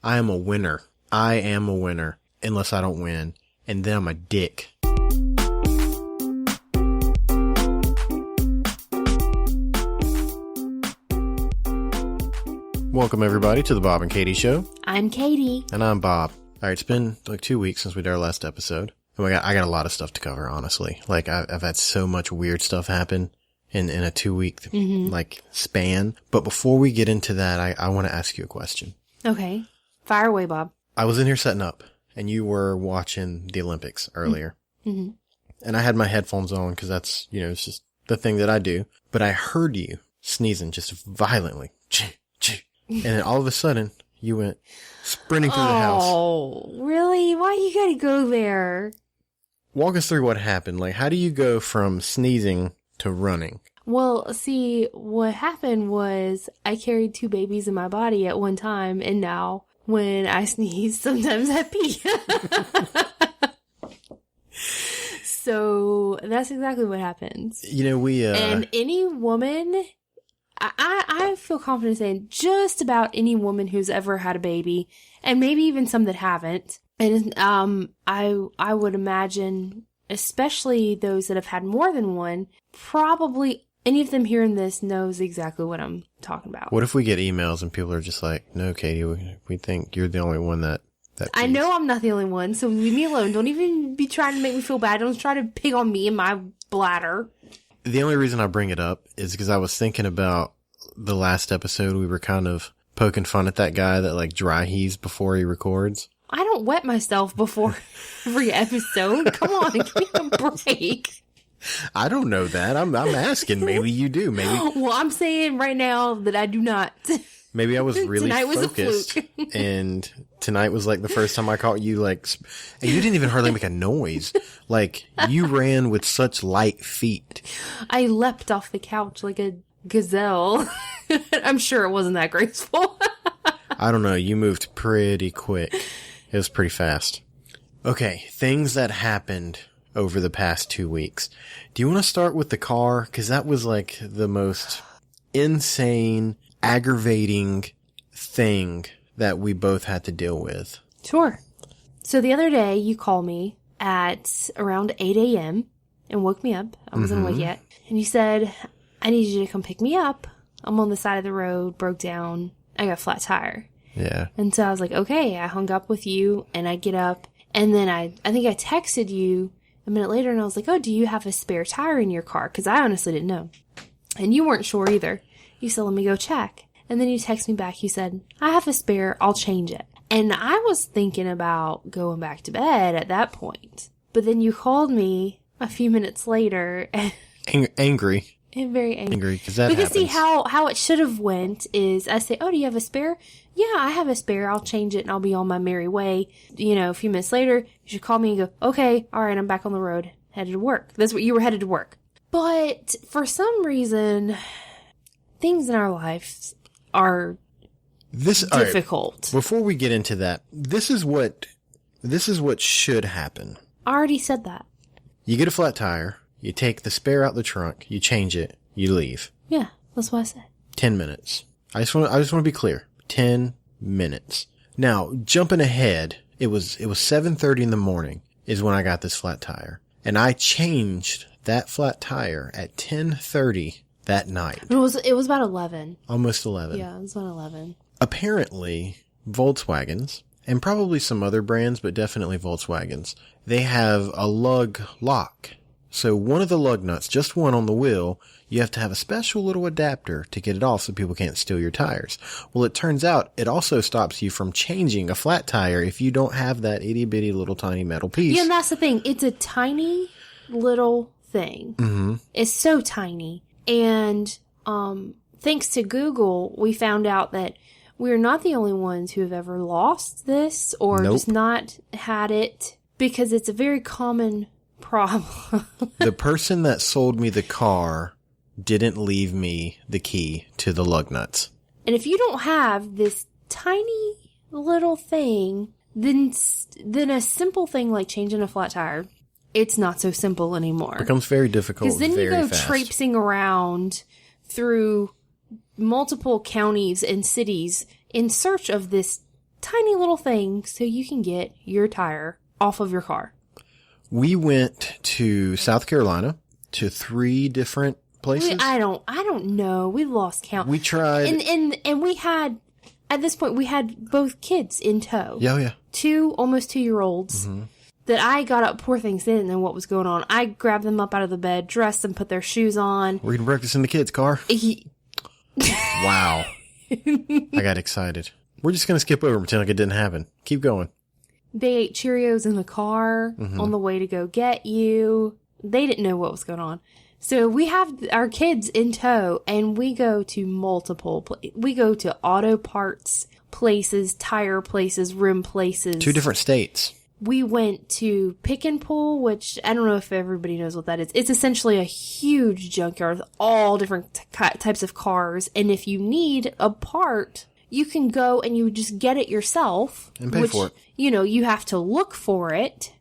I am a winner. I am a winner. Unless I don't win. And then I'm a dick. Welcome everybody to the Bob and Katie Show. I'm Katie. And I'm Bob. Alright, it's been like 2 weeks since we did our last episode. And I got a lot of stuff to cover, honestly. Like, I've had so much weird stuff happen in a 2 week, span. But before we get into that, I want to ask you a question. Okay. Fire away, Bob. I was in here setting up, and you were watching the Olympics earlier. Mm-hmm. And I had my headphones on, because that's, it's just the thing that I do. But I heard you sneezing just violently. And then all of a sudden, you went sprinting through the house. Oh, really? Why you gotta go there? Walk us through what happened. Like, how do you go from sneezing to running? Well, see, what happened was I carried 2 babies in my body at one time, and now when I sneeze, sometimes I pee. So that's exactly what happens. And any woman, I feel confident saying just about any woman who's ever had a baby, and maybe even some that haven't. And I would imagine, especially those that have had more than one, probably any of them hearing this knows exactly what I'm talking about. What if we get emails and people are just like, no, Katie, we think you're the only one that I know I'm not the only one, so leave me alone. Don't even be trying to make me feel bad. Don't try to pick on me and my bladder. The only reason I bring it up is because I was thinking about the last episode. We were kind of poking fun at that guy that like dry heaves before he records. I don't wet myself before every episode. Come on, give me a break. I don't know that. I'm asking. Maybe you do. Maybe. Well, I'm saying right now that I do not. Maybe I was really tonight focused, was a fluke. And tonight was like the first time I caught you and you didn't even hardly make a noise. Like, you ran with such light feet. I leapt off the couch like a gazelle. I'm sure it wasn't that graceful. I don't know. You moved pretty quick. It was pretty fast. Okay, things that happened over the past 2 weeks. Do you want to start with the car? Because that was like the most insane, aggravating thing that we both had to deal with. Sure. So the other day, you called me at around 8 a.m. and woke me up. I wasn't awake yet. And you said, I need you to come pick me up. I'm on the side of the road, broke down. I got a flat tire. Yeah. And so I was like, okay. I hung up with you, and I get up. And then I think I texted you a minute later, and I was like, oh, do you have a spare tire in your car? Because I honestly didn't know. And you weren't sure either. You said, let me go check. And then you text me back. You said, I have a spare. I'll change it. And I was thinking about going back to bed at that point. But then you called me a few minutes later. Angry. And very angry. Because that happens. See, how it should have went is I say, oh, do you have a spare? Yeah, I have a spare. I'll change it and I'll be on my merry way. A few minutes later, you should call me and go, okay, all right, I'm back on the road, headed to work. That's what you were headed to work. But for some reason, things in our lives are difficult. Right, before we get into that, this is what should happen. I already said that. You get a flat tire, you take the spare out the trunk, you change it, you leave. Yeah, that's what I said. 10 minutes. I just want to be clear. 10 minutes. Now, jumping ahead, it was 7:30 in the morning is when I got this flat tire. And I changed that flat tire at 10:30 that night. It was about 11. Almost 11. Yeah, it was about 11. Apparently, Volkswagens, and probably some other brands, but definitely Volkswagens, they have a lug lock. So one of the lug nuts, just one on the wheel, you have to have a special little adapter to get it off so people can't steal your tires. Well, it turns out it also stops you from changing a flat tire if you don't have that itty bitty little tiny metal piece. Yeah, and that's the thing. It's a tiny little thing. Mm-hmm. It's so tiny. And thanks to Google, we found out that we're not the only ones who have ever lost this or just not had it, because it's a very common problem. The person that sold me the car didn't leave me the key to the lug nuts. And if you don't have this tiny little thing, then a simple thing like changing a flat tire, it's not so simple anymore. It becomes very difficult. Because then you go fast. traipsing around through multiple counties and cities in search of this tiny little thing so you can get your tire off of your car. We went to South Carolina to 3 different places. I don't know. We lost count. We tried. And we had, at this point, we had both kids in tow. Yeah, yeah. 2 almost 2-year-olds that I got up. Poor things, they didn't know what was going on. I grabbed them up out of the bed, dressed them, put their shoes on. We're eating breakfast in the kids' car. Wow. I got excited. We're just going to skip over and pretend like it didn't happen. Keep going. They ate Cheerios in the car on the way to go get you. They didn't know what was going on. So we have our kids in tow, and we go to multiple we go to auto parts places, tire places, rim places. 2 different states. We went to Pick and Pull, which I don't know if everybody knows what that is. It's essentially a huge junkyard with all different types of cars. And if you need a part, you can go and you just get it yourself. And pay for it. You know, you have to look for it,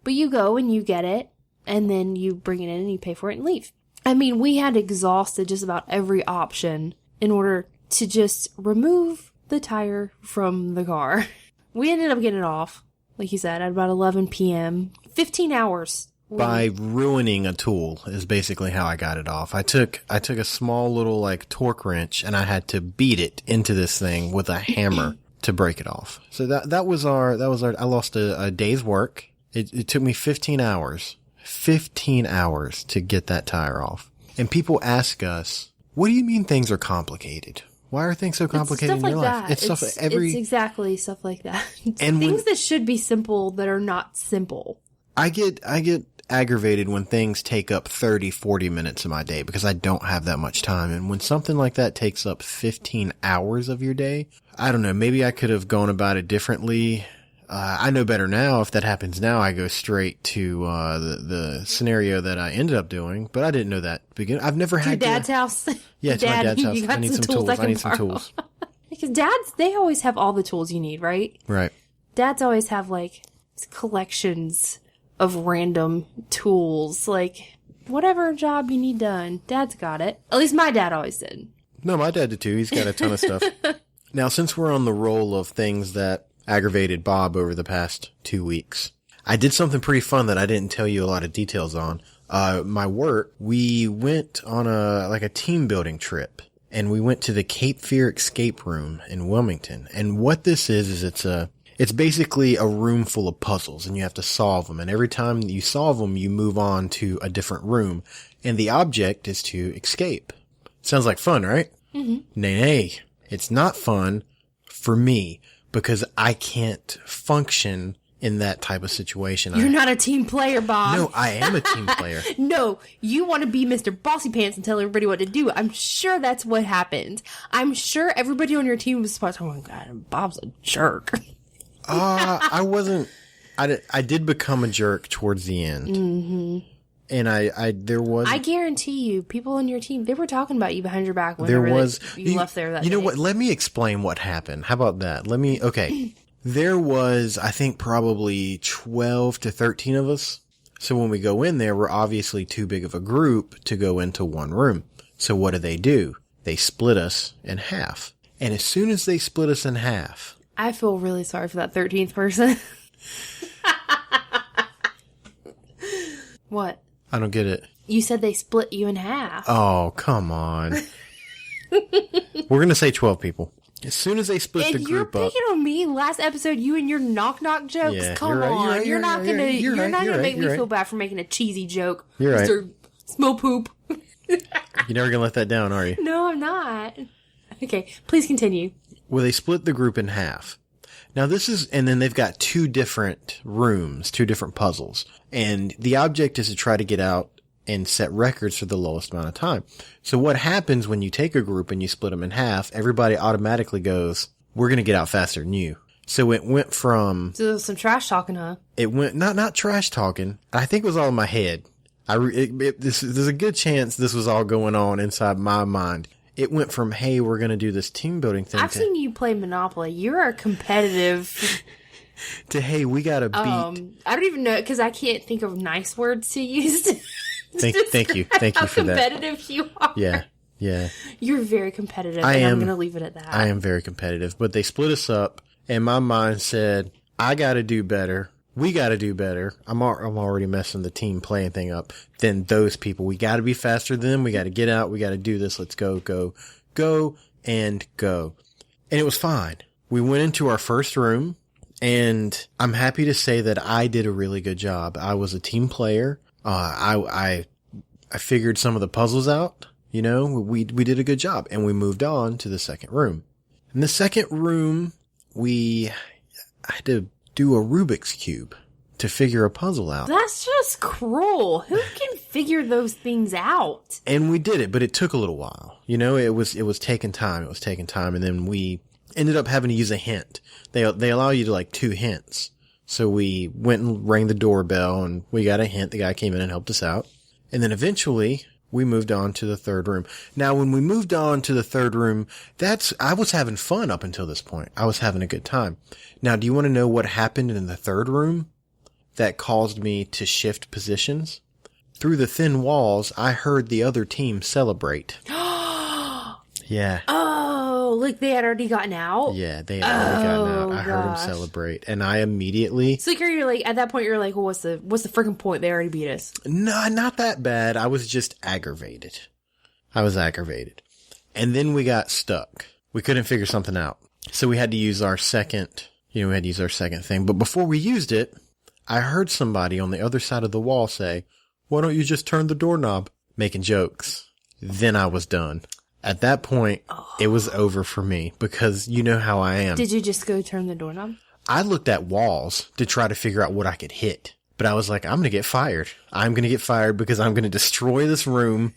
but you go and you get it, and then you bring it in and you pay for it and leave. I mean, we had exhausted just about every option in order to just remove the tire from the car. We ended up getting it off, like you said, at about 11 p.m. 15 hours. By ruining a tool is basically how I got it off. I took a small little like torque wrench and I had to beat it into this thing with a hammer to break it off. So that was our I lost a day's work. It took me 15 hours. 15 hours to get that tire off. And people ask us, what do you mean things are complicated? Why are things so complicated in your life? It's exactly stuff like that. And things that should be simple that are not simple. I get aggravated when things take up 30, 40 minutes of my day because I don't have that much time. And when something like that takes up 15 hours of your day, I don't know, maybe I could have gone about it differently. I know better now. If that happens now, I go straight to the scenario that I ended up doing, but I didn't know that. I've never had your dad's house. Yeah, it's my dad's house. I need some tools. I need some tools. Because dads, they always have all the tools you need, right? Right. Dads always have like collections of random tools, like whatever job you need done. Dad's got it. At least my dad always did. No, my dad did too. He's got a ton of stuff. Now, since we're on the roll of things that aggravated Bob over the past 2 weeks, I did something pretty fun that I didn't tell you a lot of details on. My work, we went on a team building trip, and we went to the Cape Fear Escape Room in Wilmington. And what this is it's basically a room full of puzzles, and you have to solve them. And every time you solve them, you move on to a different room, and the object is to escape. Sounds like fun, right? Mm-hmm. Nay, it's not fun for me, because I can't function in that type of situation. You're not a team player, Bob. No, I am a team player. No, you want to be Mr. Bossy Pants and tell everybody what to do. I'm sure that's what happened. I'm sure everybody on your team was like, oh my God, Bob's a jerk. I wasn't. I did become a jerk towards the end. Mm-hmm. And I guarantee you, people on your team, they were talking about you behind your back whenever you left there that day. You know what? Let me explain what happened. How about that? Okay. There was, I think, probably 12 to 13 of us. So when we go in there, we're obviously too big of a group to go into one room. So what do? They split us in half. And as soon as they split us in half, I feel really sorry for that 13th person. What? I don't get it. You said they split you in half. Oh, come on. We're going to say 12 people. As soon as they split the group up. You're picking on me. Last episode, you and your knock-knock jokes. Yeah, come on. You're not going to make me feel bad for making a cheesy joke. You're right. Mr. Smell poop. You're never going to let that down, are you? No, I'm not. Okay, please continue. Well, they split the group in half. Now and then they've got 2 different rooms, 2 different puzzles. And the object is to try to get out and set records for the lowest amount of time. So what happens when you take a group and you split them in half, everybody automatically goes, we're going to get out faster than you. So it went from... So there was some trash talking, huh? It went, not trash talking. I think it was all in my head. There's a good chance this was all going on inside my mind. It went from, hey, we're going to do this team building thing. I've seen you play Monopoly. You're a competitive... to, hey, we got to beat... I don't even know, because I can't think of nice words to use. Thank you for that. How competitive you are. Yeah. You're very competitive, I'm going to leave it at that. I am very competitive. But they split us up, And my mind said, I got to do better. We got to do better. I'm already messing the team playing thing up than those people. We got to be faster than them. We got to get out. We got to do this. Let's go, and go. And it was fine. We went into our first room, and I'm happy to say that I did a really good job. I was a team player. I figured some of the puzzles out. You know, we did a good job, and we moved on to the second room. In the second room, I had to do a Rubik's Cube to figure a puzzle out. That's just cruel. Who can figure those things out? And we did it, but it took a little while. You know, it was taking time. It was taking time. And then we ended up having to use a hint. They allow you to like 2 hints. So we went and rang the doorbell and we got a hint. The guy came in and helped us out. And then eventually we moved on to the third room. Now, when we moved on to the third room, I was having fun up until this point. I was having a good time. Now, do you want to know what happened in the third room that caused me to shift positions? Through the thin walls, I heard the other team celebrate. Yeah. Oh, like they had already gotten out? Yeah, they had already gotten out. I heard them celebrate. And I immediately... So you're like, at that point, you're like, well, what's the freaking point? They already beat us. No, not that bad. I was just aggravated. And then we got stuck. We couldn't figure something out. So we had to use our second thing. But before we used it, I heard somebody on the other side of the wall say, why don't you just turn the doorknob? Making jokes. Then I was done. At that point, It was over for me because you know how I am. Did you just go turn the doorknob? I looked at walls to try to figure out what I could hit. But I was like, I'm going to get fired. I'm going to get fired because I'm going to destroy this room.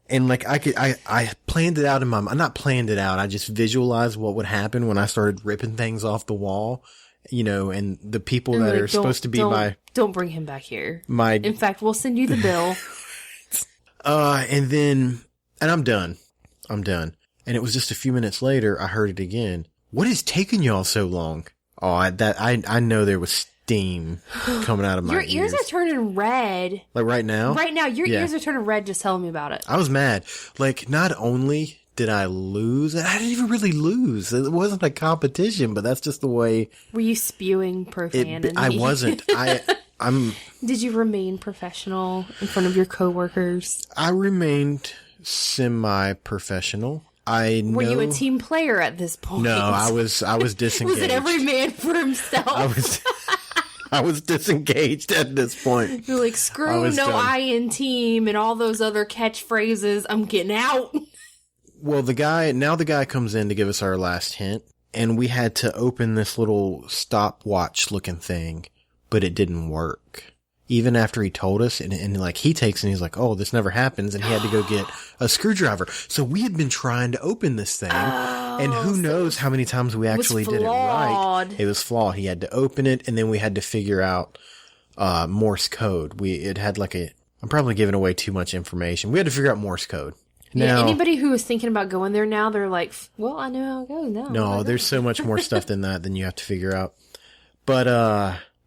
And like I planned it out in my mind. Not planned it out. I just visualized what would happen when I started ripping things off the wall. You know, and the people that are supposed to be don't bring him back here. In fact, we'll send you the bill. And I'm done. And it was just a few minutes later, I heard it again. What is taking y'all so long? Oh, I know there was steam coming out of my ears. Your ears are turning red. Like right now? Right now, your ears are turning red just telling me about it. I was mad. Like, not only did I lose, and I didn't even really lose. It wasn't a competition, but that's just the way. Were you spewing profanity? I wasn't. Did you remain professional in front of your coworkers? I remained semi-professional. Were you a team player at this point? No, I was disengaged. Was it every man for himself? I was disengaged at this point. You're like, screw no done. I in team and all those other catchphrases. I'm getting out. Well, the guy comes in to give us our last hint, and we had to open this little stopwatch looking thing, but it didn't work. Even after he told us, and like he takes and he's like, oh, this never happens, and he had to go get a screwdriver. So we had been trying to open this thing, and who knows how many times we actually did it right. It was flawed. He had to open it, and then we had to figure out Morse code. It had like I'm probably giving away too much information. We had to figure out Morse code. Now, anybody who is thinking about going there now, they're like, well, I know how it goes now. No, there's so much more stuff than that than you have to figure out. But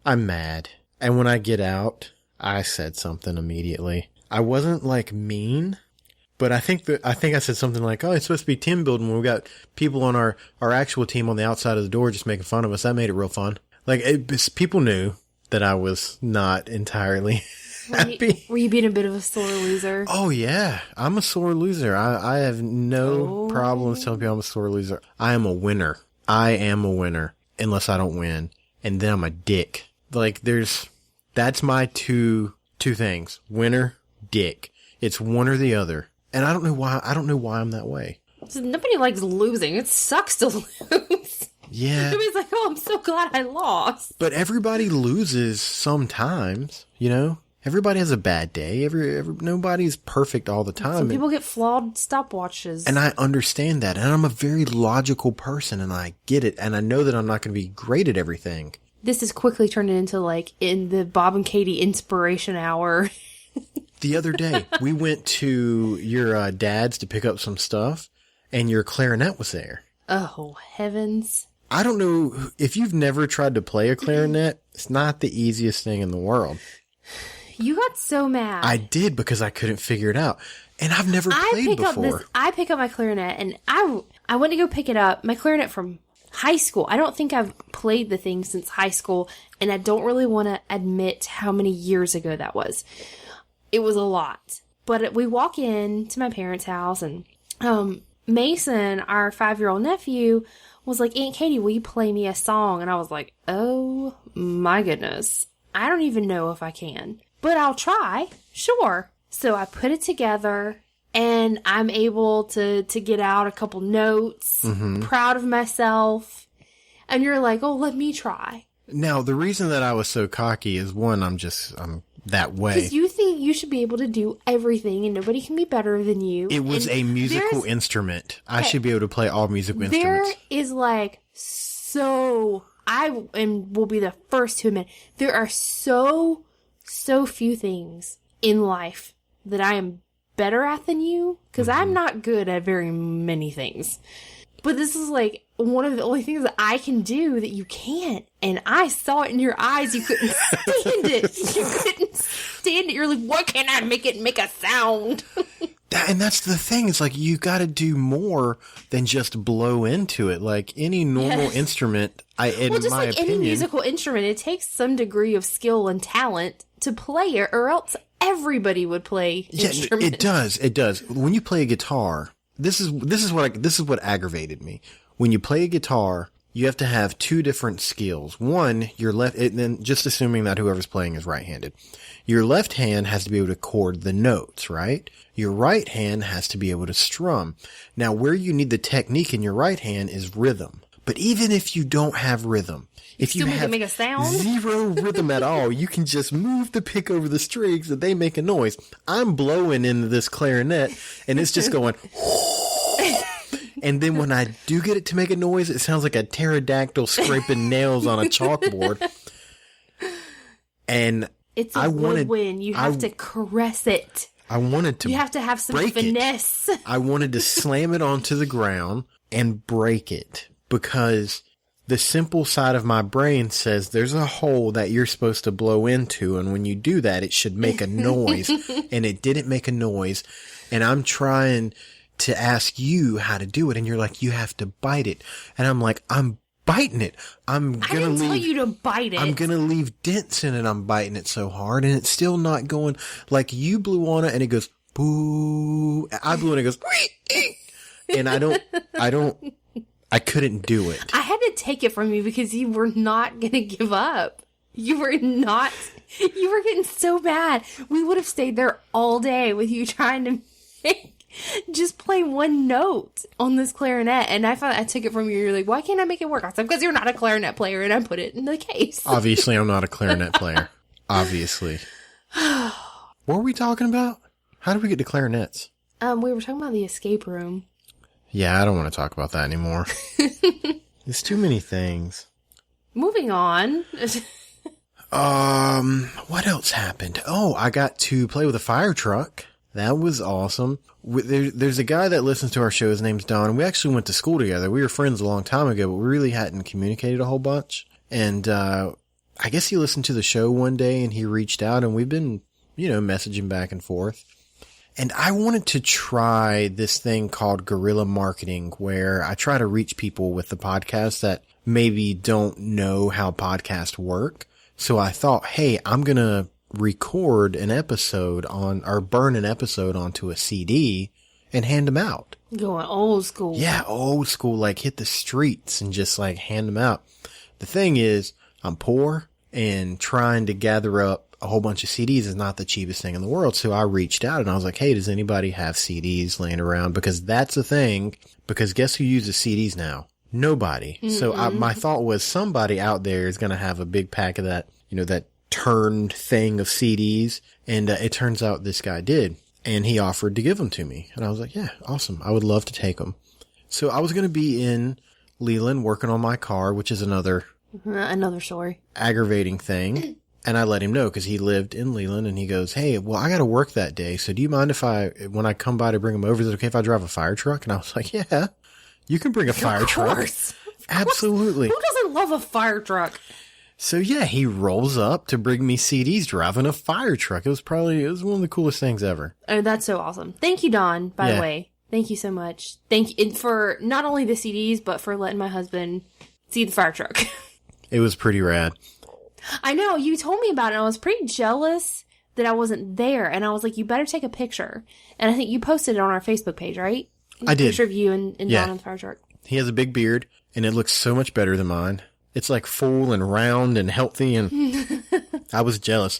I'm mad. And when I get out, I said something immediately. I wasn't like mean, but I think I said something like, oh, it's supposed to be team building when we got people on our actual team on the outside of the door just making fun of us. That made it real fun. Like, people knew that I was not entirely happy. Were you being a bit of a sore loser? Oh, yeah. I'm a sore loser. I have no problems telling people I'm a sore loser. I am a winner. Unless I don't win. And then I'm a dick. Like, that's my two things. Winner, dick. It's one or the other. And I don't know why I'm that way. So nobody likes losing. It sucks to lose. Yeah. Nobody's like, oh, I'm so glad I lost. But everybody loses sometimes, you know? Everybody has a bad day. Nobody's perfect all the time. Some people get flawed stopwatches. And I understand that. And I'm a very logical person, and I get it. And I know that I'm not going to be great at everything. This is quickly turning into like in the Bob and Katie inspiration hour. The other day, we went to your dad's to pick up some stuff, and your clarinet was there. Oh, heavens. I don't know, if you've never tried to play a clarinet, it's not the easiest thing in the world. You got so mad. I did, because I couldn't figure it out. And I've never played before. I pick up my clarinet, and I went to go pick it up, my clarinet from high school. I don't think I've played the thing since high school, and I don't really want to admit how many years ago that was. It was a lot. But we walk in to my parents' house, and Mason, our 5-year-old nephew, was like, Aunt Katie, will you play me a song? And I was like, oh my goodness. I don't even know if I can, but I'll try. Sure. So I put it together, and I'm able to get out a couple notes, proud of myself. And you're like, oh, let me try. Now, the reason that I was so cocky is, one, I'm that way. Because you think you should be able to do everything, and nobody can be better than you. It was a musical instrument. I should be able to play all musical instruments. There is like will be the first to admit, there are so few things in life that I am better at than you, because I'm not good at very many things. But this is like one of the only things that I can do that you can't. And I saw it in your eyes. You couldn't stand it. You couldn't stand it. You're like, what can I make it make a sound? And that's the thing. It's like, you got to do more than just blow into it. Like any normal instrument, in my opinion, any musical instrument, it takes some degree of skill and talent to play it, or else everybody would play instruments. It does. When you play a guitar, this is what aggravated me. When you play a guitar, you have to have two different skills. One, your left, and then just assuming that whoever's playing is right-handed. Your left hand has to be able to chord the notes, right? Your right hand has to be able to strum. Now, where you need the technique in your right hand is rhythm. But even if you don't have rhythm, if you have make a sound? zero rhythm at all, you can just move the pick over the strings and they make a noise. I'm blowing into this clarinet and it's just going... And then when I do get it to make a noise, it sounds like a pterodactyl scraping nails on a chalkboard. And it's a woodwind. You have to caress it. I wanted to. You have to have some finesse. I wanted to slam it onto the ground and break it, because the simple side of my brain says there's a hole that you're supposed to blow into, and when you do that, it should make a noise. And it didn't make a noise. And I'm trying to ask you how to do it, and you're like, you have to bite it. And I'm like, I'm biting it. I didn't tell you to bite it. I'm gonna leave dents in it. I'm biting it so hard, and it's still not going. Like, you blew on it, and it goes boo. I blew, and it goes and I couldn't do it. I had to take it from you because you were not gonna give up. You were getting so bad. We would have stayed there all day with you trying to just play one note on this clarinet, and I took it from you. You're like, why can't I make it work? I said, because you're not a clarinet player, and I put it in the case. Obviously, I'm not a clarinet player. Obviously. What were we talking about? How did we get to clarinets? We were talking about the escape room. Yeah, I don't want to talk about that anymore. There's too many things. Moving on. What else happened? Oh, I got to play with a fire truck. That was awesome. There's a guy that listens to our show. His name's Don. We actually went to school together. We were friends a long time ago, but we really hadn't communicated a whole bunch. And I guess he listened to the show one day and he reached out, and we've been, messaging back and forth. And I wanted to try this thing called guerrilla marketing, where I try to reach people with the podcast that maybe don't know how podcasts work. So I thought, hey, I'm going to record an episode or burn an episode onto a CD and hand them out. Going old school. Yeah, old school, like hit the streets and just like hand them out. The thing is, I'm poor, and trying to gather up a whole bunch of CDs is not the cheapest thing in the world. So I reached out and I was like, hey, does anybody have CDs laying around? Because that's the thing. Because guess who uses CDs now? Nobody. Mm-hmm. So my thought was, somebody out there is going to have a big pack of that, that turned thing of CDs. And it turns out this guy did. And he offered to give them to me. And I was like, yeah, awesome. I would love to take them. So I was going to be in Leland working on my car, which is another story, aggravating thing. And I let him know because he lived in Leland, and he goes, hey, well, I got to work that day. So do you mind when I come by to bring him over, is it okay if I drive a fire truck? And I was like, yeah, you can bring a fire truck. Absolutely. Who doesn't love a fire truck? So yeah, he rolls up to bring me CDs driving a fire truck. It was one of the coolest things ever. Oh, that's so awesome. Thank you, Don, by the way. Thank you so much. Thank you for not only the CDs, but for letting my husband see the fire truck. It was pretty rad. I know, you told me about it, and I was pretty jealous that I wasn't there, and I was like, you better take a picture. And I think you posted it on our Facebook page, right? I did. A picture of you and Don in the fire truck. He has a big beard, and it looks so much better than mine. It's like full and round and healthy, and I was jealous.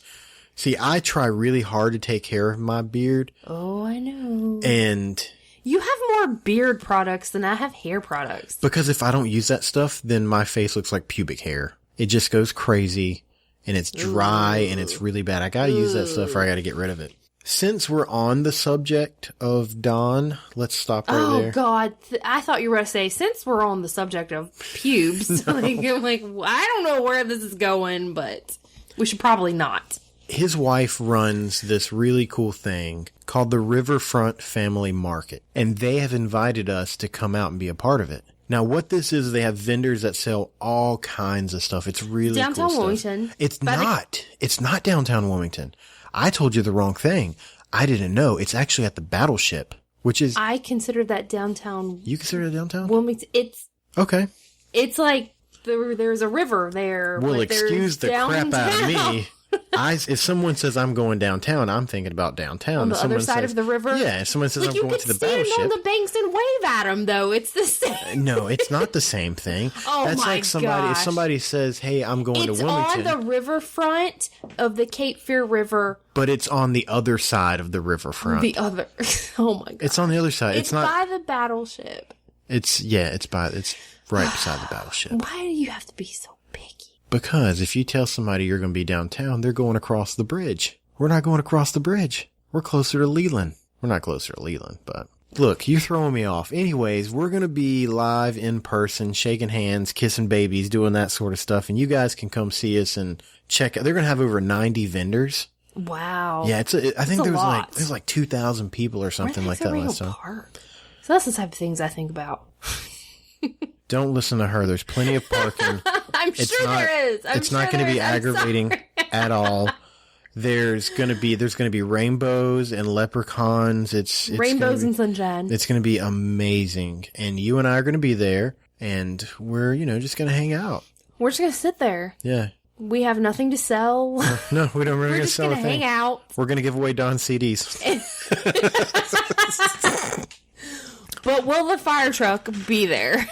See, I try really hard to take care of my beard. Oh, I know. And you have more beard products than I have hair products. Because if I don't use that stuff, then my face looks like pubic hair. It just goes crazy, and it's dry, and it's really bad. I gotta use that stuff or I gotta get rid of it. Since we're on the subject of Don, let's stop right there. Oh, God. I thought you were going to say, since we're on the subject of pubes, I'm like, I don't know where this is going, but we should probably not. His wife runs this really cool thing called the Riverfront Family Market, and they have invited us to come out and be a part of it. Now, what this is, they have vendors that sell all kinds of stuff. It's really downtown cool stuff. Wilmington. It's not. It's not downtown Wilmington. I told you the wrong thing. I didn't know. It's actually at the Battleship, which is... I consider that downtown... You consider it downtown? Wilmington. Okay. It's like there's a river there. Well, but excuse the downtown. crap out of me. If someone says I'm going downtown, I'm thinking about downtown. On the If other someone side says, of the river? Yeah, if someone says I'm going to the You can Battleship... stand on the banks and wave at them, though. It's the same. No, it's not the same thing. Oh, That's my like somebody. gosh. If somebody says, "Hey, I'm going It's to Wilmington," on the riverfront of the Cape Fear River. but it's on the other side of the riverfront. The other. Oh, my God. It's on the other side. It's not. by the Battleship. It's It's right beside the Battleship. Why do you have to be so picky? Because if you tell somebody you're going to be downtown, they're going across the bridge. We're not going across the bridge. We're closer to Leland. We're not closer to Leland, but look, you're throwing me off. Anyways, we're going to be live in person, shaking hands, kissing babies, doing that sort of stuff. And you guys can come see us and check out. They're going to have over 90 vendors. Wow. Yeah, I think a lot. there's like 2,000 people or something like that last time. Park. So that's the type of things I think about. Don't listen to her. There's plenty of parking. I'm sure there is. It's not going to be aggravating at all. There's going to be rainbows and leprechauns. It's rainbows and sunshine. It's going to be amazing. And you and I are going to be there, and we're, just going to hang out. We're just going to sit there. Yeah. We have nothing to sell. No, we don't. We're going to just sell going a to thing. hang out. We're going to give away Don CDs. But will the fire truck be there?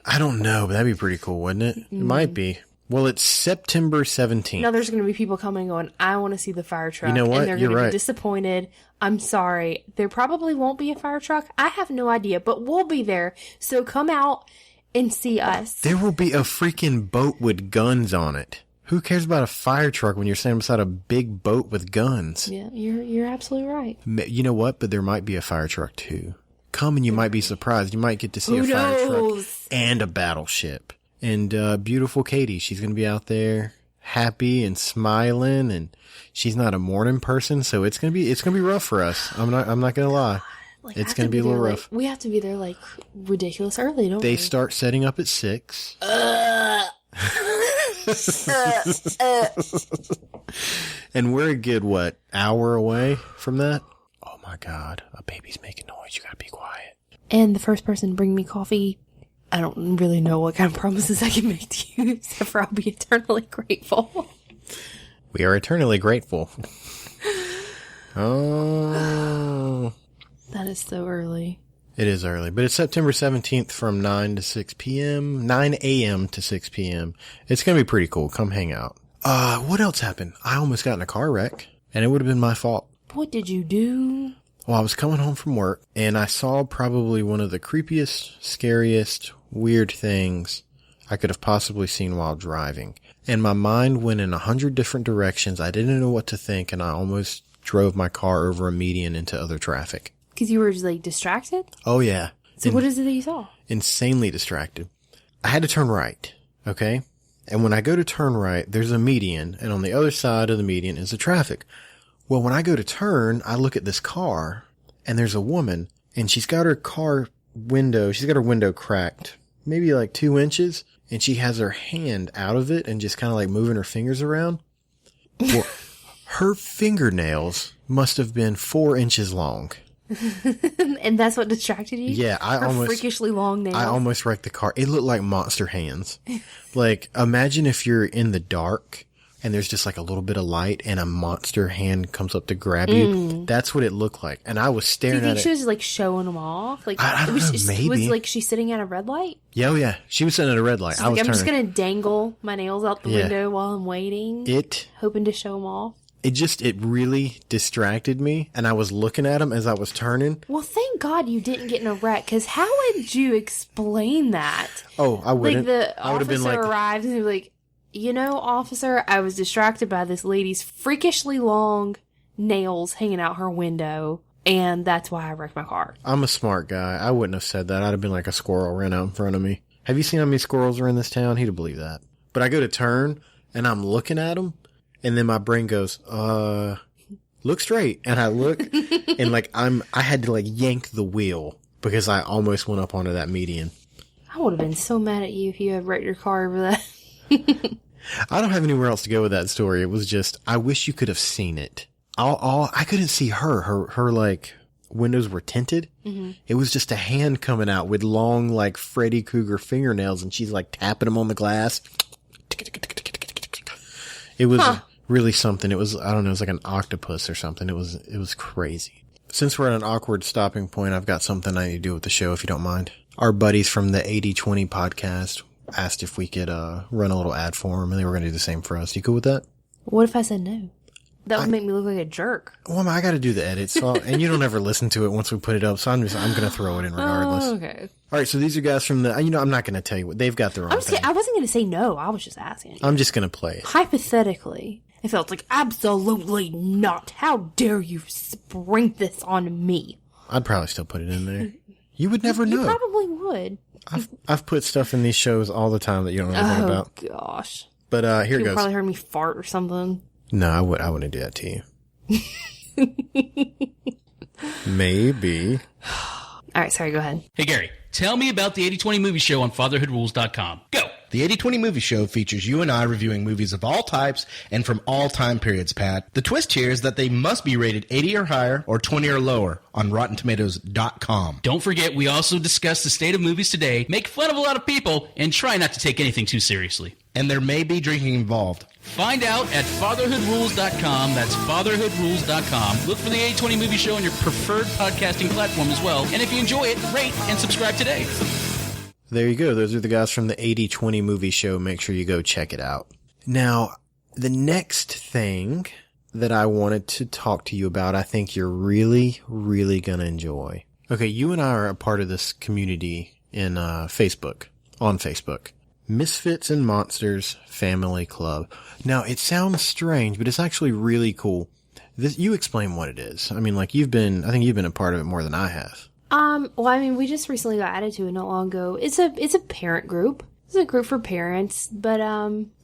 I don't know, but that'd be pretty cool, wouldn't it? It might be. Well, it's September 17th. No, there's going to be people coming going, I want to see the fire truck. You know what? And they're You're going to right. be disappointed. I'm sorry. There probably won't be a fire truck. I have no idea, but we'll be there. So come out and see us. There will be a freaking boat with guns on it. Who cares about a fire truck when you're standing beside a big boat with guns? Yeah, you're absolutely right. You know what? But there might be a fire truck too. Come and you might be surprised. You might get to see Who a fire truck knows? and a battleship. And beautiful Katie, she's going to be out there happy and smiling, and she's not a morning person, so it's going to be rough for us. I'm not going to lie. Like, It's I have going to be a little there, rough. Like, we have to be there like ridiculous early, don't They we? start setting up at 6. And we're a good, hour away from that? Oh my God, a baby's making noise. You gotta be quiet. And the first person to bring me coffee, I don't really know what kind of promises I can make to you, except for I'll be eternally grateful. We are eternally grateful. Oh. That is so early. It is early, but it's September 17th from 9 to 6 p.m., 9 a.m. to 6 p.m. It's gonna be pretty cool. Come hang out. What else happened? I almost got in a car wreck, and it would have been my fault. What did you do? Well, I was coming home from work, and I saw probably one of the creepiest, scariest, weird things I could have possibly seen while driving. And my mind went in 100 different directions. I didn't know what to think, and I almost drove my car over a median into other traffic. Because you were just like distracted? Oh, yeah. So what is it that you saw? Insanely distracted. I had to turn right, okay? And when I go to turn right, there's a median, and on the other side of the median is the traffic. Well, when I go to turn, I look at this car, and there's a woman, and she's got her window cracked, maybe like 2 inches, and she has her hand out of it and just kind of like moving her fingers around. Well, her fingernails must have been 4 inches long. And that's what distracted you? Yeah, Her freakishly long nails. I almost wrecked the car. It looked like monster hands. Like, imagine if you're in the dark and there's just like a little bit of light and a monster hand comes up to grab you. That's what it looked like. And I was Do staring you think at she it. was like showing them off? Like, I don't know, maybe. Was like she sitting at a red light? Yeah, oh yeah. She was sitting at a red light. I was I'm turning. just gonna dangle my nails out the window while I'm waiting, hoping to show them off. It really distracted me, and I was looking at him as I was turning. Well, thank God you didn't get in a wreck, because how would you explain that? Oh, I wouldn't. Like, the I would have been officer like, arrived and he was like, you know, officer, I was distracted by this lady's freakishly long nails hanging out her window, and that's why I wrecked my car. I'm a smart guy. I wouldn't have said that. I'd have been like a squirrel ran out in front of me. Have you seen how many squirrels are in this town? He'd have believed that. But I go to turn, and I'm looking at him, and then my brain goes, look straight. And I look, and like I had to like yank the wheel because I almost went up onto that median. I would have been so mad at you if you had wrecked your car over that. I don't have anywhere else to go with that story. It was just, I wish you could have seen it. I couldn't see her like windows were tinted. Mm-hmm. It was just a hand coming out with long like Freddy Krueger fingernails, and she's like tapping them on the glass. It was really something. It was, I don't know, it was like an octopus or something. It was crazy. Since we're at an awkward stopping point, I've got something I need to do with the show, if you don't mind. Our buddies from the 80/20 podcast asked if we could run a little ad for them, and they were going to do the same for us. You cool with that? What if I said no? That would make me look like a jerk. Well, I got to do the edit, so and you don't ever listen to it once we put it up, so I'm going to throw it in regardless. Oh, okay. All right, so these are guys from the. I'm not going to tell you what they've got their own thing. I wasn't going to say no. I was just asking you. I'm just going to play it. Hypothetically, I felt like absolutely not. How dare you spring this on me? I'd probably still put it in there. You would never know. You probably would. I've put stuff in these shows all the time that you don't know anything about. Oh gosh. But here it goes. You probably heard me fart or something. No, I wouldn't do that to you. Maybe. All right, sorry, go ahead. Hey, Gary, tell me about the 80/20 Movie Show on FatherhoodRules.com. Go! The 80/20 Movie Show features you and I reviewing movies of all types and from all time periods, Pat. The twist here is that they must be rated 80 or higher or 20 or lower on RottenTomatoes.com. Don't forget, we also discuss the state of movies today, make fun of a lot of people, and try not to take anything too seriously. And there may be drinking involved. Find out at FatherhoodRules.com. That's FatherhoodRules.com. Look for the 80/20 Movie Show on your preferred podcasting platform as well. And if you enjoy it, rate and subscribe today. There you go. Those are the guys from the 80/20 Movie Show. Make sure you go check it out. Now, the next thing that I wanted to talk to you about, I think you're really, really going to enjoy. Okay, you and I are a part of this community in Facebook, on Facebook. Misfits and Monsters Family Club. Now, it sounds strange, but it's actually really cool. You explain what it is. I mean, like I think you've been a part of it more than I have. Well, I mean, we just recently got added to it not long ago. It's a parent group. It's a group for parents, but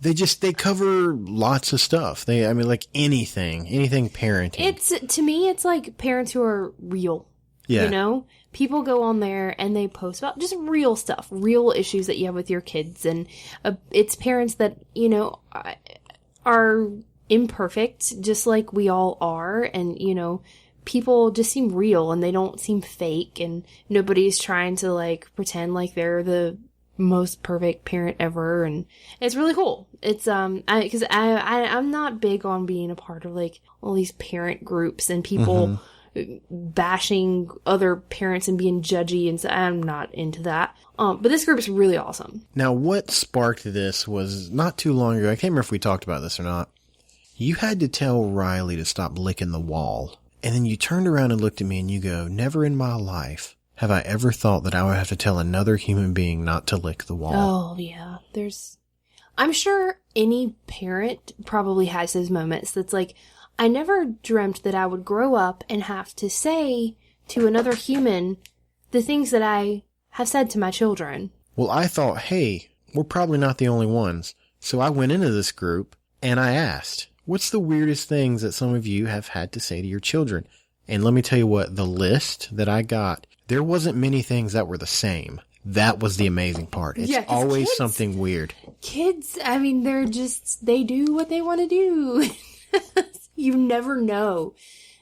they cover lots of stuff. Like anything parenting. To me, it's like parents who are real. Yeah. You know? People go on there and they post about just real stuff, real issues that you have with your kids, and it's parents that, you know, are imperfect, just like we all are, and, you know, people just seem real and they don't seem fake, and nobody's trying to like pretend like they're the most perfect parent ever, and it's really cool. It's because I'm not big on being a part of like all these parent groups and people bashing other parents and being judgy, and so I'm not into that. But this group is really awesome. Now, what sparked this was not too long ago. I can't remember if we talked about this or not. You had to tell Riley to stop licking the wall. And then you turned around and looked at me and you go, never in my life have I ever thought that I would have to tell another human being not to lick the wall. Oh, yeah. I'm sure any parent probably has those moments that's like, I never dreamt that I would grow up and have to say to another human the things that I have said to my children. Well, I thought, hey, we're probably not the only ones. So I went into this group and I asked, what's the weirdest things that some of you have had to say to your children? And let me tell you what, the list that I got, there wasn't many things that were the same. That was the amazing part. It's always something weird. Kids, I mean, they do what they want to do. You never know.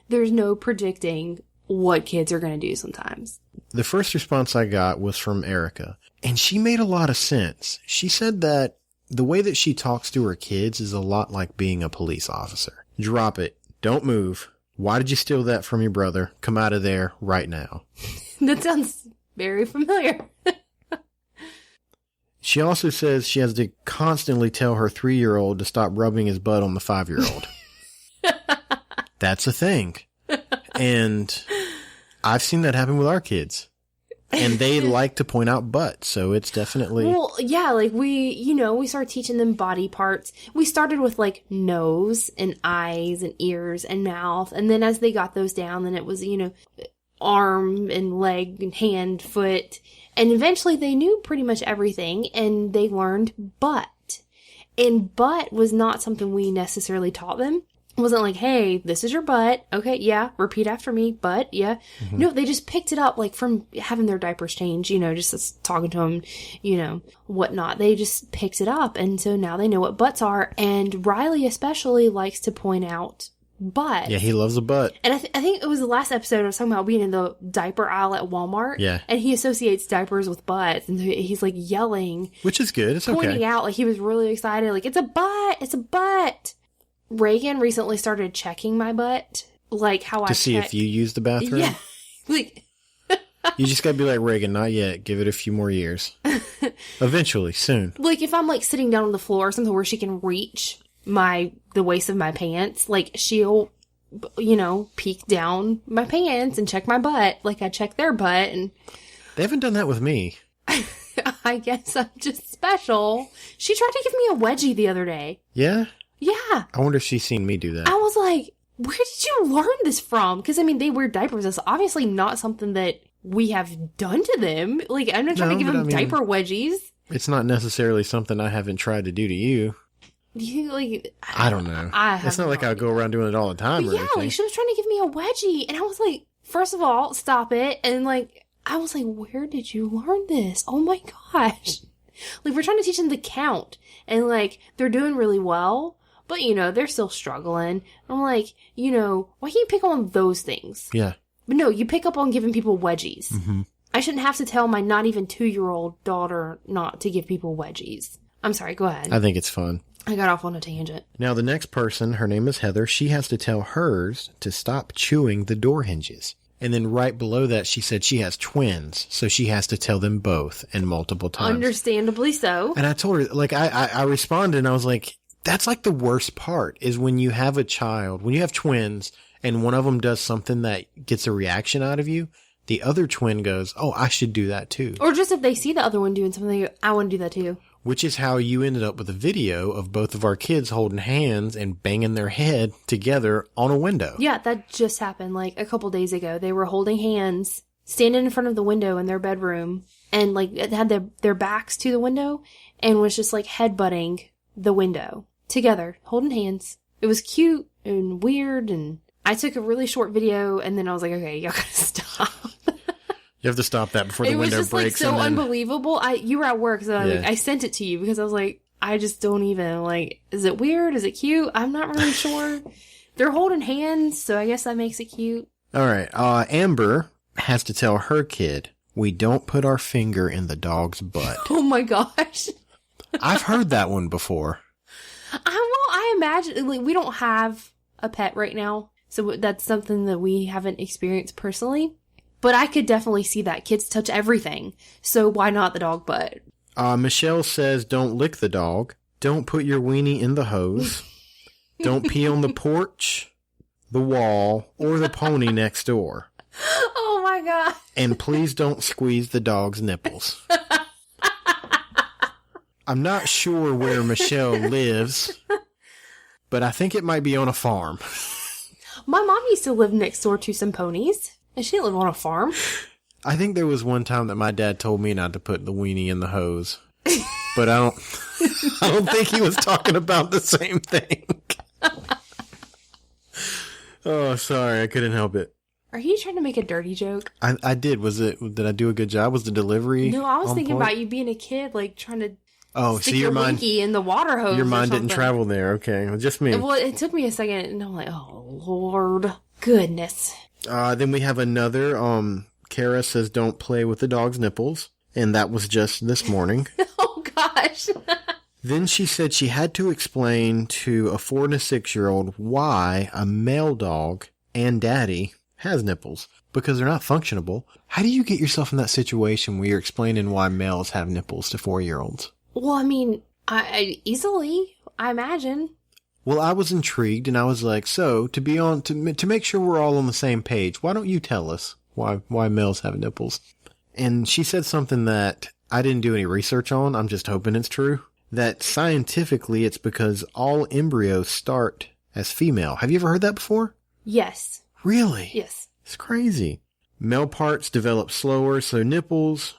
There's no predicting what kids are going to do sometimes. The first response I got was from Erica, and she made a lot of sense. She said that the way that she talks to her kids is a lot like being a police officer. Drop it. Don't move. Why did you steal that from your brother? Come out of there right now. That sounds very familiar. She also says she has to constantly tell her 3-year-old to stop rubbing his butt on the 5-year-old. That's a thing. And I've seen that happen with our kids. And they like to point out butts, so it's definitely... Well, yeah, like we started teaching them body parts. We started with like nose and eyes and ears and mouth. And then as they got those down, then it was, arm and leg and hand, foot. And eventually they knew pretty much everything and they learned butt. And butt was not something we necessarily taught them. It wasn't like, hey, this is your butt. Okay, yeah, repeat after me. Butt, yeah. Mm-hmm. No, they just picked it up like from having their diapers changed, just talking to them, whatnot. They just picked it up. And so now they know what butts are. And Riley especially likes to point out butt. Yeah, he loves a butt. And I think it was the last episode I was talking about being in the diaper aisle at Walmart. Yeah. And he associates diapers with butts. And he's like yelling. Which is good. It's pointing okay. out like he was really excited. Like, it's a butt. It's a butt. Reagan recently started checking my butt. Like how to see if you use the bathroom? Yeah. Like, you just gotta be like, Reagan, not yet. Give it a few more years. Eventually, soon. Like if I'm like sitting down on the floor or something where she can reach the waist of my pants, like she'll, peek down my pants and check my butt. Like I check their butt and... They haven't done that with me. I guess I'm just special. She tried to give me a wedgie the other day. Yeah? Yeah. I wonder if she's seen me do that. I was like, where did you learn this from? Because, they wear diapers. That's obviously not something that we have done to them. Like, I'm not trying to give them diaper wedgies. It's not necessarily something I haven't tried to do to you. Do you think, like... I don't know. It's not like I go around doing it all the time or anything. Like, she was trying to give me a wedgie. And I was like, first of all, stop it. And, like, I was like, where did you learn this? Oh, my gosh. Like, we're trying to teach them to count. And, like, they're doing really well. But, they're still struggling. I'm like, why can't you pick up on those things? Yeah. But no, you pick up on giving people wedgies. Mm-hmm. I shouldn't have to tell my not even 2-year-old daughter not to give people wedgies. I'm sorry, go ahead. I think it's fun. I got off on a tangent. Now, the next person, her name is Heather, she has to tell hers to stop chewing the door hinges. And then right below that, she said she has twins, so she has to tell them both and multiple times. Understandably so. And I told her, like, I responded and I was like, that's like the worst part is when you have a child, when you have twins and one of them does something that gets a reaction out of you, the other twin goes, oh, I should do that too. Or just if they see the other one doing something, they go, I want to do that too. Which is how you ended up with a video of both of our kids holding hands and banging their head together on a window. Yeah, that just happened like a couple days ago. They were holding hands, standing in front of the window in their bedroom, and like it had their backs to the window and was just like headbutting the window together, holding hands. It was cute and weird, and I took a really short video, and then I was like, okay, y'all gotta stop. You have to stop that before the window breaks. It was just like so unbelievable. You were at work, so I sent it to you because I was like, I just don't even like, is it weird? Is it cute? I'm not really sure. They're holding hands, so I guess that makes it cute. All right. Amber has to tell her kid, we don't put our finger in the dog's butt. Oh my gosh. I've heard that one before. I imagine, like, we don't have a pet right now, so that's something that we haven't experienced personally. But I could definitely see that. Kids touch everything, so why not the dog butt? Michelle says, don't lick the dog. Don't put your weenie in the hose. Don't pee on the porch, the wall, or the pony next door. Oh my god. And please don't squeeze the dog's nipples. I'm not sure where Michelle lives, but I think it might be on a farm. My mom used to live next door to some ponies, and she didn't live on a farm. I think there was one time that my dad told me not to put the weenie in the hose, but I don't think he was talking about the same thing. Oh, sorry, I couldn't help it. Are you trying to make a dirty joke? I did. Did I do a good job? Was the delivery? No, I was thinking about you being a kid, like trying to stick your winky in the water hose. Your mind didn't travel there. Okay, well, just me. Well, it took me a second, and I'm like, oh Lord, goodness. Then we have another, Kara says don't play with the dog's nipples. And that was just this morning. Oh, gosh. Then she said she had to explain to a 4 and a 6-year-old why a male dog and daddy has nipples. Because they're not functionable. How do you get yourself in that situation where you're explaining why males have nipples to 4-year-olds? Well, I mean, I easily, I imagine. Well, I was intrigued, and I was like, so, to make sure we're all on the same page, why don't you tell us why males have nipples? And she said something that I didn't do any research on, I'm just hoping it's true, that scientifically it's because all embryos start as female. Have you ever heard that before? Yes. Really? Yes. It's crazy. Male parts develop slower, so nipples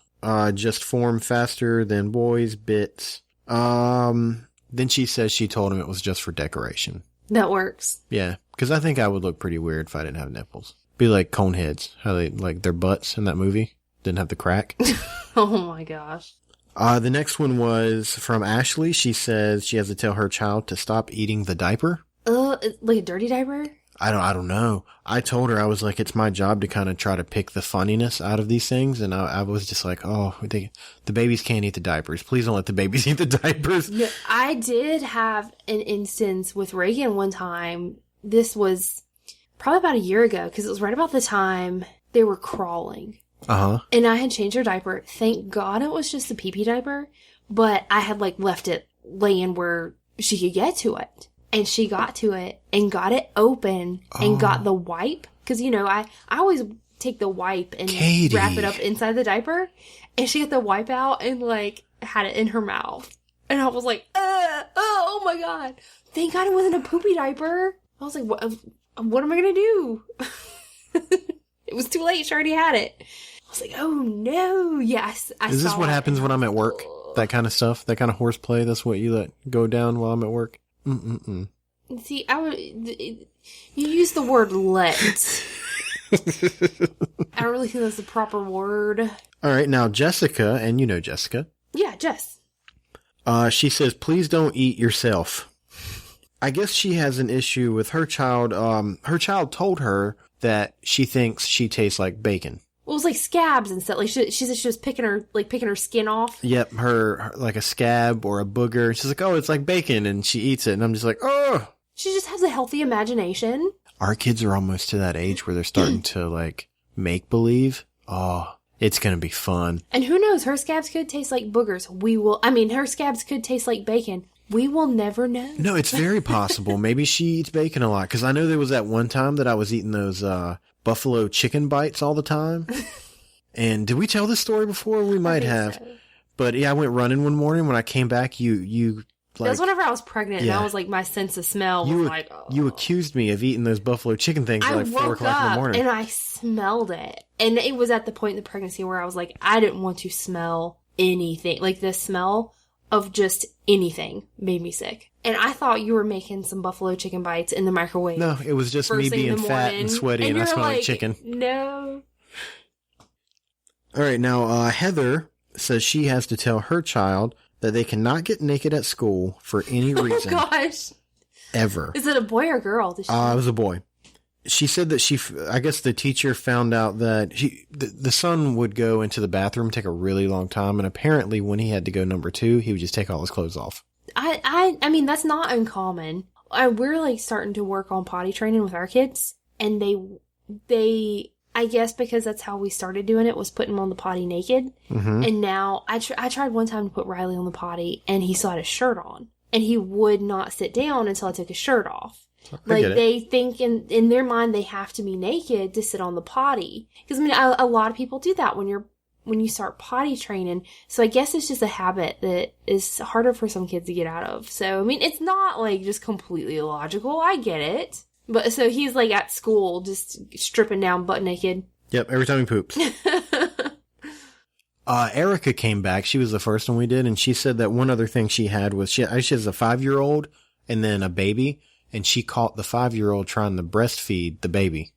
just form faster than boys' bits. Then she says she told him it was just for decoration. That works. Yeah, because I think I would look pretty weird if I didn't have nipples. Be like Coneheads, how they, like their butts in that movie didn't have the crack. Oh my gosh. The next one was from Ashley. She says she has to tell her child to stop eating the diaper. Like a dirty diaper? I don't know. I told her, I was like, it's my job to kind of try to pick the funniness out of these things. And I was just like, oh, the babies can't eat the diapers. Please don't let the babies eat the diapers. No, I did have an instance with Reagan one time. This was probably about a year ago because it was right about the time they were crawling. Uh-huh. And I had changed her diaper. Thank God it was just a pee-pee diaper. But I had like left it laying where she could get to it. And she got to it and got it open and got the wipe. Because, you know, I always take the wipe and Katie. wrap it up inside the diaper. And she got the wipe out and, like, had it in her mouth. And I was like, oh my God. Thank God it wasn't a poopy diaper. I was like, what am I going to do? It was too late. She already had it. I was like, oh no. Yes. Is this what happens when I'm at work? That kind of stuff? That kind of horseplay? That's what you let go down while I'm at work? Mm-mm-mm. See, you use the word let. I don't really think that's the proper word. All right, now Jessica, and you know Jessica. Yeah, Jess. She says, please don't eat yourself. I guess she has an issue with her child. Her child told her that she thinks she tastes like bacon. Well, it was like scabs and stuff. Like she said she was picking her skin off. Yep, her like a scab or a booger. She's like, oh, it's like bacon, and she eats it, and I'm just like, oh. She just has a healthy imagination. Our kids are almost to that age where they're starting to like make believe. Oh, it's gonna be fun. And who knows? Her scabs could taste like boogers. Her scabs could taste like bacon. We will never know. No, it's very possible. Maybe she eats bacon a lot, because I know there was that one time that I was eating those buffalo chicken bites all the time. And did we tell this story before? We might have. So. But yeah, I went running one morning. When I came back, you like, that was whenever I was pregnant, and I was like, my sense of smell was like, oh. You accused me of eating those buffalo chicken things at like 4 o'clock in the morning. And I smelled it. And it was at the point in the pregnancy where I was like, I didn't want to smell anything. Like the smell of just anything made me sick. And I thought you were making some buffalo chicken bites in the microwave. No, it was just me being fat and sweaty, and I smelled like chicken. No. All right, now Heather says she has to tell her child that they cannot get naked at school for any reason. Oh, gosh. Ever. Is it a boy or girl? It was a boy. She said that I guess the teacher found out that the son would go into the bathroom, take a really long time, and apparently when he had to go number 2, he would just take all his clothes off. I mean, that's not uncommon. We're like starting to work on potty training with our kids, and they I guess because that's how we started doing it, was putting him on the potty naked. Mm-hmm. And now I tried one time to put Riley on the potty, and he still had his shirt on, and he would not sit down until I took his shirt off. Like they think in their mind they have to be naked to sit on the potty. Because I mean, a lot of people do that when you start potty training. So I guess it's just a habit that is harder for some kids to get out of. So I mean, it's not like just completely illogical. I get it. But so he's like at school just stripping down butt naked. Yep, every time he poops. Erica came back. She was the first one we did, and she said that one other thing she had was she has a 5-year-old and then a baby, and she caught the 5-year-old trying to breastfeed the baby.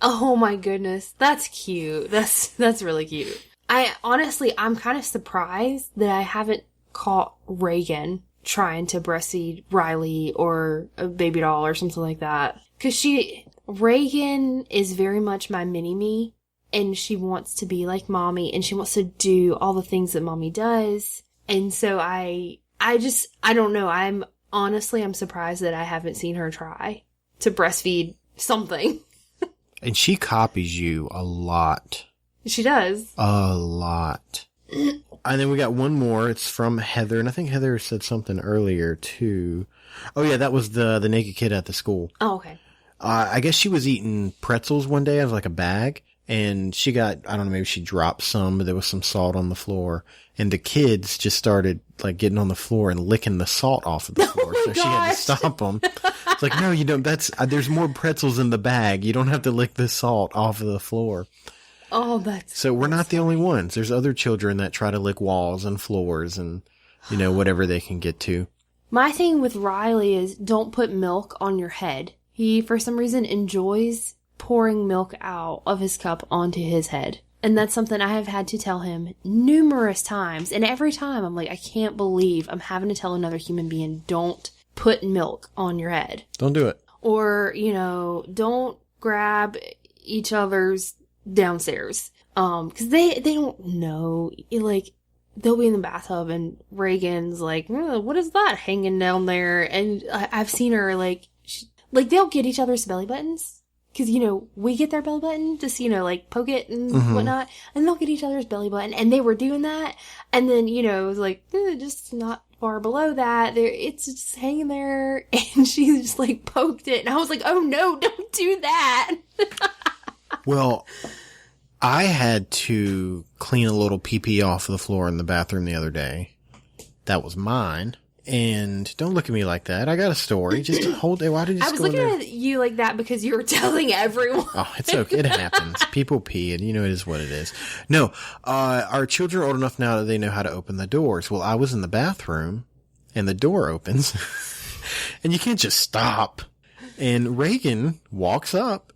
Oh my goodness, that's cute. That's really cute. I'm kind of surprised that I haven't caught Reagan trying to breastfeed Riley or a baby doll or something like that. Because Reagan is very much my mini-me, and she wants to be like Mommy, and she wants to do all the things that Mommy does. And so I don't know. I'm surprised that I haven't seen her try to breastfeed something. And she copies you a lot. She does. A lot. And then we got one more. It's from Heather, and I think Heather said something earlier too. Oh yeah, that was the naked kid at the school. Oh, okay. I guess she was eating pretzels one day out of like a bag, and she got, I don't know, maybe she dropped some, but there was some salt on the floor, and the kids just started like getting on the floor and licking the salt off of the floor. So she had to stop them. It's like, no, you don't, there's more pretzels in the bag. You don't have to lick the salt off of the floor. Oh, So we're not the only ones. There's other children that try to lick walls and floors and, whatever they can get to. My thing with Riley is don't put milk on your head. He, for some reason, enjoys pouring milk out of his cup onto his head. And that's something I have had to tell him numerous times. And every time I'm like, I can't believe I'm having to tell another human being, don't put milk on your head. Don't do it. Or, don't grab each other's downstairs. Because they don't know. Like, they'll be in the bathtub and Reagan's like, what is that hanging down there? And I've seen her they'll get each other's belly buttons. Cause, we get their belly button, just, poke it and whatnot. And they'll get each other's belly button. And they were doing that. And then, it was like, just not far below that. It's just hanging there. And she just poked it. And I was like, oh no, don't do that. Well, I had to clean a little pee-pee off of the floor in the bathroom the other day. That was mine. And don't look at me like that. I got a story. Just hold it. Why did you just I was looking at you like that because you were telling everyone. Oh, it's okay. It happens. People pee, and it is what it is. No, our children are old enough now that they know how to open the doors. Well, I was in the bathroom, and the door opens, and you can't just stop. And Reagan walks up,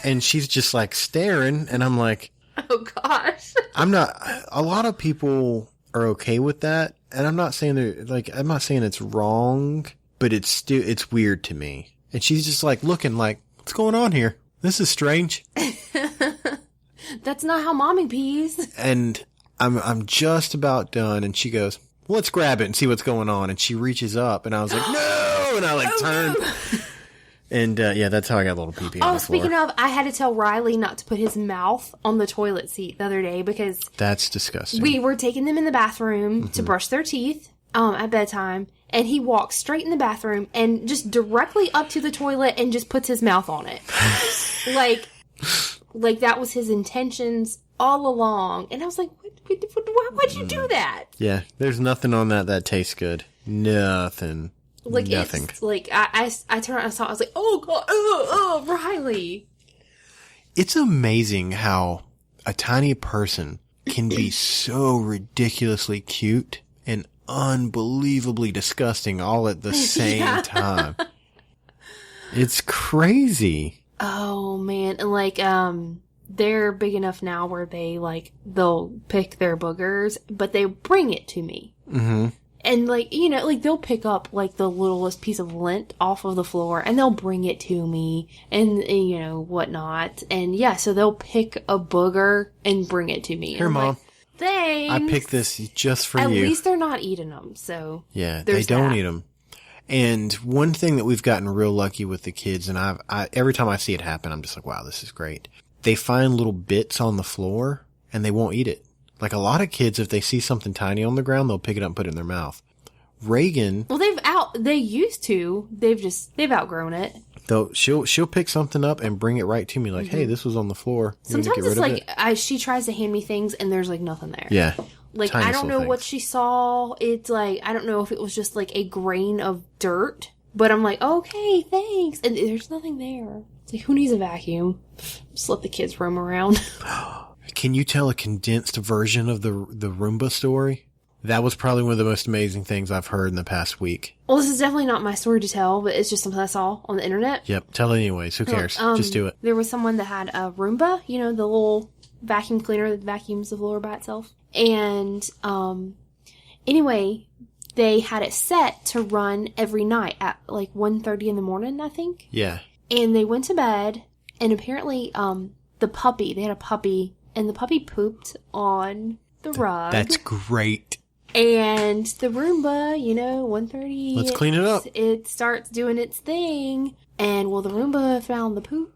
and she's just staring, and I'm like, oh gosh. A lot of people are okay with that. And I'm not saying I'm not saying it's wrong, but it's weird to me. And she's just looking what's going on here? This is strange. That's not how Mommy pees. And I'm just about done. And she goes, well, let's grab it and see what's going on. And she reaches up and I was like, no. And I turned. No. And, that's how I got a little pee-pee on the floor. Speaking of, I had to tell Riley not to put his mouth on the toilet seat the other day because... That's disgusting. We were taking them in the bathroom to brush their teeth, at bedtime, and he walks straight in the bathroom and just directly up to the toilet and just puts his mouth on it. like that was his intentions all along. And I was like, why'd you do that? Yeah, there's nothing on that tastes good. Nothing. Nothing. It's I turned around and saw it, I was like, oh god, Riley. It's amazing how a tiny person can be so ridiculously cute and unbelievably disgusting all at the same time. It's crazy. Oh man. And they're big enough now where they they'll pick their boogers, but they bring it to me. Mm-hmm. And they'll pick up the littlest piece of lint off of the floor and they'll bring it to me and whatnot. And yeah, so they'll pick a booger and bring it to me. Here, Mom. Thanks. I picked this just for you. At least they're not eating them. So yeah, they don't eat them. And one thing that we've gotten real lucky with the kids, and I every time I see it happen, I'm just like, wow, this is great. They find little bits on the floor and they won't eat it. A lot of kids, if they see something tiny on the ground, they'll pick it up and put it in their mouth. Reagan... Well, they used to. They've outgrown it. Though she'll pick something up and bring it right to me hey, this was on the floor. Sometimes it's she tries to hand me things and there's nothing there. Yeah. I don't know what she saw. It's I don't know if it was just a grain of dirt, but I'm okay, thanks. And there's nothing there. It's who needs a vacuum? Just let the kids roam around. Can you tell a condensed version of the Roomba story? That was probably one of the most amazing things I've heard in the past week. Well, this is definitely not my story to tell, but it's just something I saw on the internet. Yep, tell it anyways. Who cares? Just do it. There was someone that had a Roomba, the little vacuum cleaner that vacuums the floor by itself. And anyway, they had it set to run every night at 1:30 in the morning, I think. Yeah. And they went to bed, and apparently, the puppy, they had a puppy, and the puppy pooped on the rug. That's great. And the Roomba, 1:30. Let's clean it up. It starts doing its thing. And, well, the Roomba found the poop.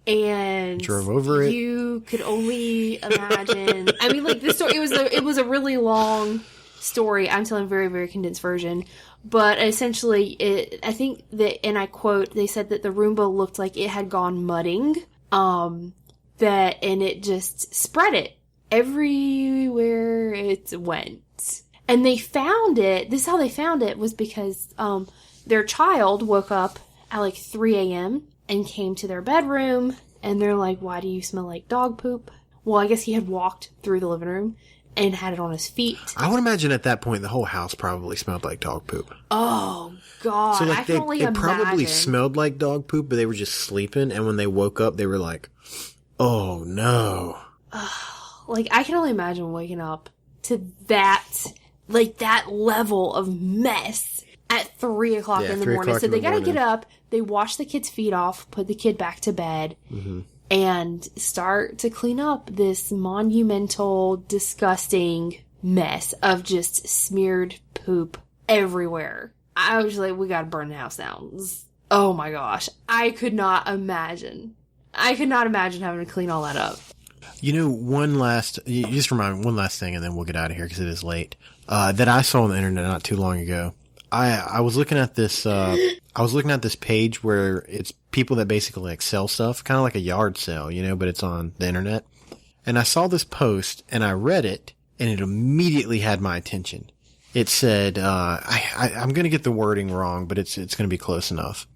And drove over it. You could only imagine. I mean, like, the story, it was a really long story. I'm telling a very, very condensed version. But essentially, I think that, and I quote, they said that the Roomba looked like it had gone mudding. And it just spread it everywhere it went. And they found it, this is how they found it, was because, their child woke up at like 3 a.m. and came to their bedroom, and they're like, why do you smell like dog poop? Well, I guess he had walked through the living room and had it on his feet. I would imagine at that point the whole house probably smelled like dog poop. Oh, God. So like I can only it probably imagine. smelled like dog poop, but they were just sleeping, and when they woke up, they were like, oh, no. Like, I can only imagine waking up to that, like, that level of mess at 3 o'clock in the 3 morning. o'clock So in they the gotta morning. get up, they wash the kid's feet off, put the kid back to bed, and start to clean up this monumental, disgusting mess of just smeared poop everywhere. I was like, we gotta burn the house down. Oh my gosh. I could not imagine having to clean all that up. You just remind me one last thing, and then we'll get out of here because it is late. That I saw on the internet not too long ago. I was looking at this. I was looking at this page where it's people that basically like sell stuff, kind of like a yard sale, but it's on the internet. And I saw this post, and I read it, and it immediately had my attention. It said, I'm going to get the wording wrong, but it's going to be close enough.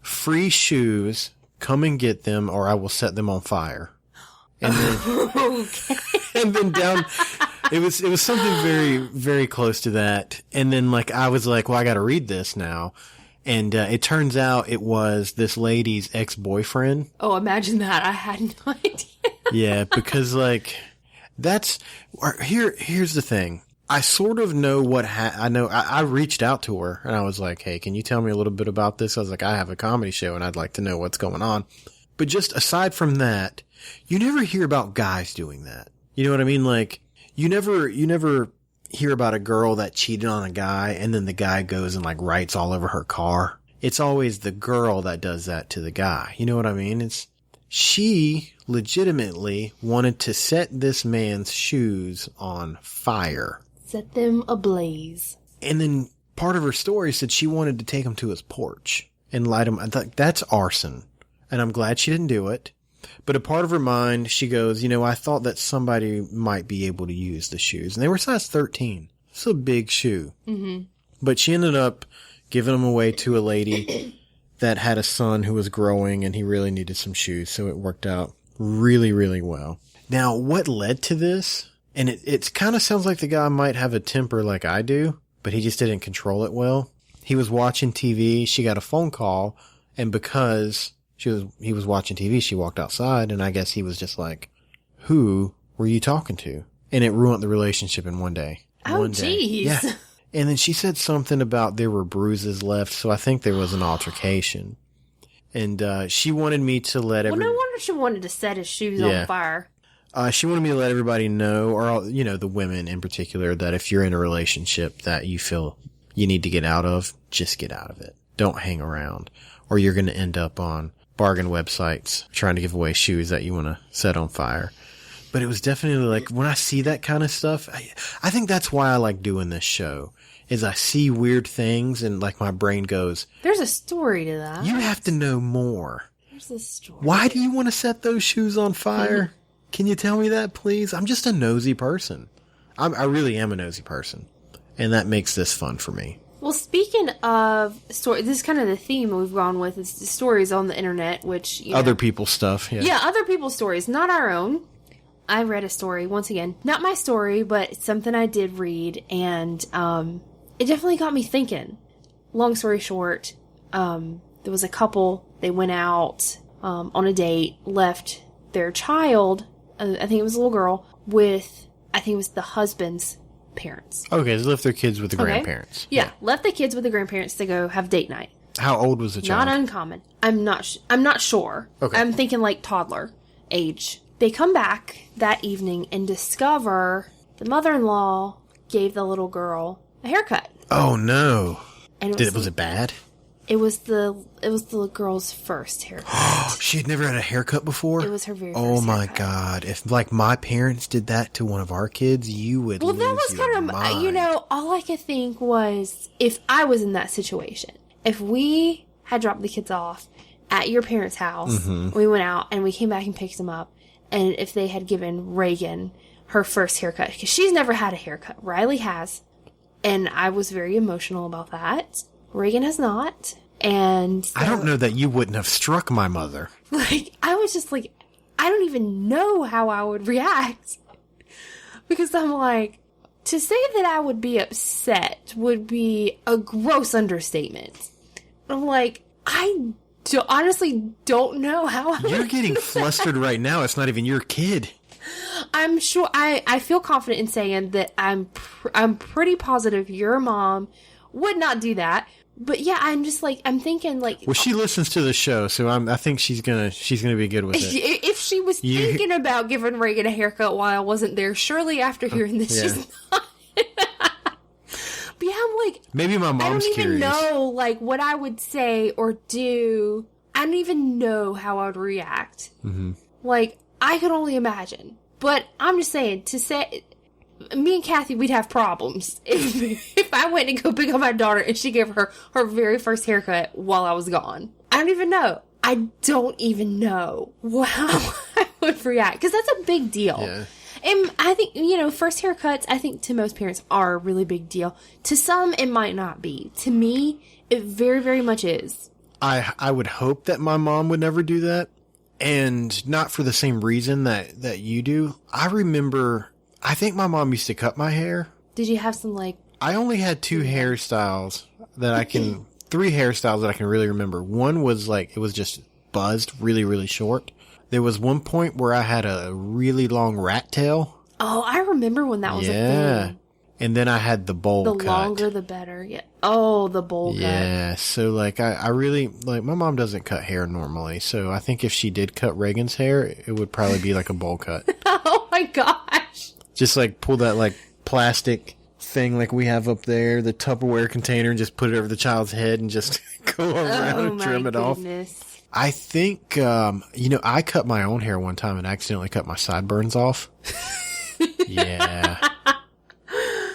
Free shoes. Come and get them, or I will set them on fire. And then, and then down, it was something very, very close to that. And then like, I was like, well, I gotta read this now. And, it turns out it was this lady's ex-boyfriend. Oh, imagine that. I had no idea. Yeah, because like, here's the thing. I sort of know I reached out to her and I was like, hey, can you tell me a little bit about this? I was like, I have a comedy show and I'd like to know what's going on. But just aside from that, you never hear about guys doing that. You know what I mean? Like, you never hear about a girl that cheated on a guy and then the guy goes and like writes all over her car. It's always the girl that does that to the guy. You know what I mean? She legitimately wanted to set this man's shoes on fire. Set them ablaze. And then part of her story said she wanted to take him to his porch and light him. I thought, that's arson. And I'm glad she didn't do it. But a part of her mind, she goes, I thought that somebody might be able to use the shoes. And they were size 13. It's a big shoe. Mm-hmm. But she ended up giving them away to a lady that had a son who was growing and he really needed some shoes. So it worked out really, really well. Now, what led to this? And it kind of sounds like the guy might have a temper like I do, but he just didn't control it well. He was watching TV. She got a phone call. And because he was watching TV, she walked outside, and I guess he was just like, who were you talking to? And it ruined the relationship in one day. Oh, jeez. Yeah. And then she said something about there were bruises left, so I think there was an altercation. And she wanted me to let Well, no wonder she wanted to set his shoes on fire. She wanted me to let everybody know, or, the women in particular, that if you're in a relationship that you feel you need to get out of, just get out of it. Don't hang around. Or you're going to end up on bargain websites trying to give away shoes that you want to set on fire. But it was definitely like, when I see that kind of stuff, I think that's why I like doing this show, is I see weird things and like my brain goes, there's a story to that. you have to know more. There's a story. Why do you want to set those shoes on fire? Can you tell me that, please? I'm just a nosy person. I really am a nosy person. And that makes this fun for me. Well, speaking of story, this is kind of the theme we've gone with, is the stories on the internet, which, Other people's stuff, yeah. Yeah, other people's stories, not our own. I read a story, once again, not my story, but it's something I did read, and it definitely got me thinking. Long story short, there was a couple, they went out on a date, left their child, I think it was a little girl, with, I think it was the husband's parents. Okay, they left their kids with the grandparents. Yeah, left the kids with the grandparents to go have date night. How old was the child? Not uncommon. I'm not sure. Okay. I'm thinking like toddler age. They come back that evening and discover the mother-in-law gave the little girl a haircut. Oh no! And Was it bad? It was the little girl's first haircut. She had never had a haircut before? It was her very first Oh my haircut. god. If, like, my parents did that to one of our kids, you would Well, lose that was your kind of, mind. all I could think was if I was in that situation, if we had dropped the kids off at your parents' house, Mm-hmm. we went out and we came back and picked them up, and if they had given Reagan her first haircut, because she's never had a haircut, Riley has, and I was very emotional about that. Reagan has not, and so, I don't know that you wouldn't have struck my mother. like, I was just like, I don't even know how I would react. Because I'm like, to say that I would be upset would be a gross understatement. I'm like, honestly don't know how I You're would. getting flustered right now. It's not even your kid. I'm sure, I feel confident in saying that I'm pretty positive your mom would not do that. But yeah, I'm just like, I'm thinking like, Well, she listens to the show, so I think she's gonna be good with it. if she was You- thinking about giving Reagan a haircut while I wasn't there, surely after hearing this, Yeah. she's not. But yeah, I'm like, Maybe my I mom's don't even curious. know like what I would say or do. I don't even know how I would react. Mm-hmm. Like, I could only imagine. But I'm just saying, me and Kathy, we'd have problems if I went to go pick up my daughter and she gave her very first haircut while I was gone. I don't even know. I don't even know how I would react, because that's a big deal. Yeah. And I think, first haircuts, I think to most parents are a really big deal. To some, it might not be. To me, it very, very much is. I would hope that my mom would never do that, and not for the same reason that you do. I remember, I think my mom used to cut my hair. Did you have some, like... I only had three hairstyles that I can really remember. One was like, it was just buzzed really, really short. There was one point where I had a really long rat tail. Oh, I remember when that was a Yeah. thing. And then I had the bowl The cut. longer, the better. Yeah. Oh, the bowl cut. Yeah, so like I really, like, my mom doesn't cut hair normally, so I think if she did cut Reagan's hair, it would probably be like a bowl cut. Oh my gosh. Just like pull that like plastic thing like we have up there, the Tupperware container, and just put it over the child's head and just go around Oh and my trim it off. goodness. I think, I cut my own hair one time and accidentally cut my sideburns off. Yeah.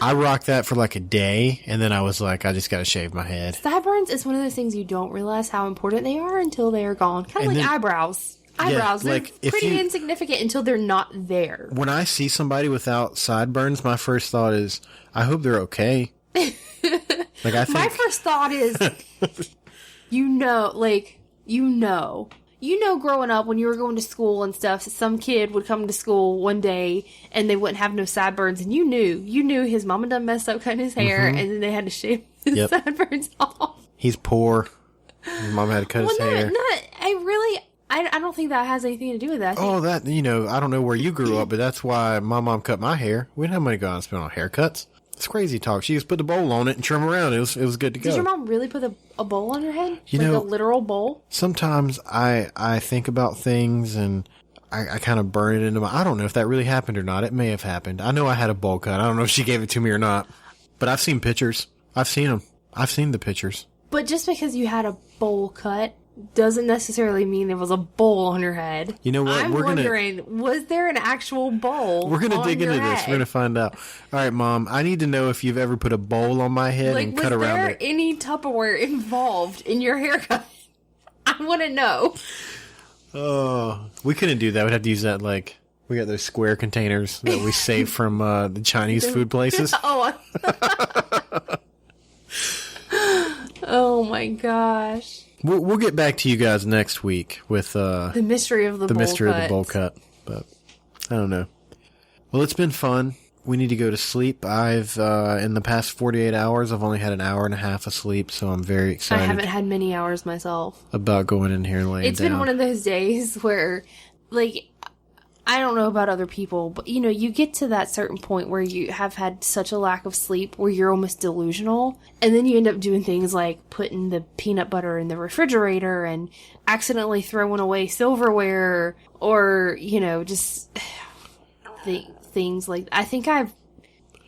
I rocked that for like a day, and then I was like, I just gotta shave my head. Sideburns is one of those things you don't realize how important they are until they are gone. Kind of And like then- eyebrows. Eyebrows, like, they're if pretty you- insignificant until they're not there. When I see somebody without sideburns, my first thought is, I hope they're okay. Like, I My think, first thought is, growing up when you were going to school and stuff, some kid would come to school one day and they wouldn't have no sideburns, and you knew his mama done messed up cutting his hair, and then they had to shave his Yep. sideburns off. he's poor. His mom had to cut his hair. I don't think that has anything to do with that. Oh, that, I don't know where you grew up, but that's why my mom cut my hair. We didn't have money to go out and spend on haircuts. It's crazy talk. She just put the bowl on it and trim around. It was good to go. Did your mom really put a bowl on your head? You like know- a literal bowl? Sometimes I think about things and I kind of burn it into I don't know if that really happened or not. It may have happened. I know I had a bowl cut. I don't know if she gave it to me or not. But I've seen pictures. I've seen them. I've seen the pictures. But just because you had a bowl cut doesn't necessarily mean there was a bowl on your head. You know what? I'm wondering, was there an actual bowl? We're going to on dig your into this. head? We're going to find out. All right, Mom, I need to know if you've ever put a bowl on my head Like, and was cut around there it. any Tupperware involved in your haircut? I want to know. Oh, we couldn't do that. We'd have to use that, like, we got those square containers that we save from the Chinese food places. Oh. Oh my gosh. We'll get back to you guys next week with The mystery of the bowl mystery cut. of the bowl cut. But I don't know. Well, it's been fun. We need to go to sleep. I've in the past 48 hours, I've only had an hour and a half of sleep, so I'm very I excited haven't had many hours myself. about going in here and laying It's down. been one of those days where, like, I don't know about other people, but you know, you get to that certain point where you have had such a lack of sleep where you're almost delusional, and then you end up doing things like putting the peanut butter in the refrigerator and accidentally throwing away silverware, or, you know, just things like, I think I've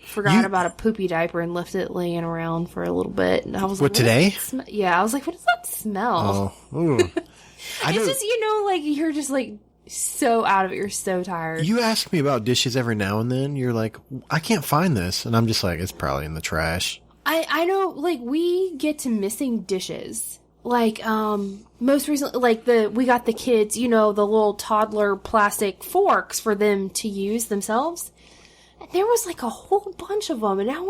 forgot about a poopy diaper and left it laying around for a little bit, and I was like, today? Yeah, I was like, what does that smell? Oh, ooh. It's just, you know, like, you're just like so out of it, you're so tired. You ask me about dishes every now and then. You're like, I can't find this. And I'm just like, it's probably in the trash. I know, like, we get to missing dishes. Like, most recently, like, we got the kids, you know, the little toddler plastic forks for them to use themselves. And there was, like, a whole bunch of them. And now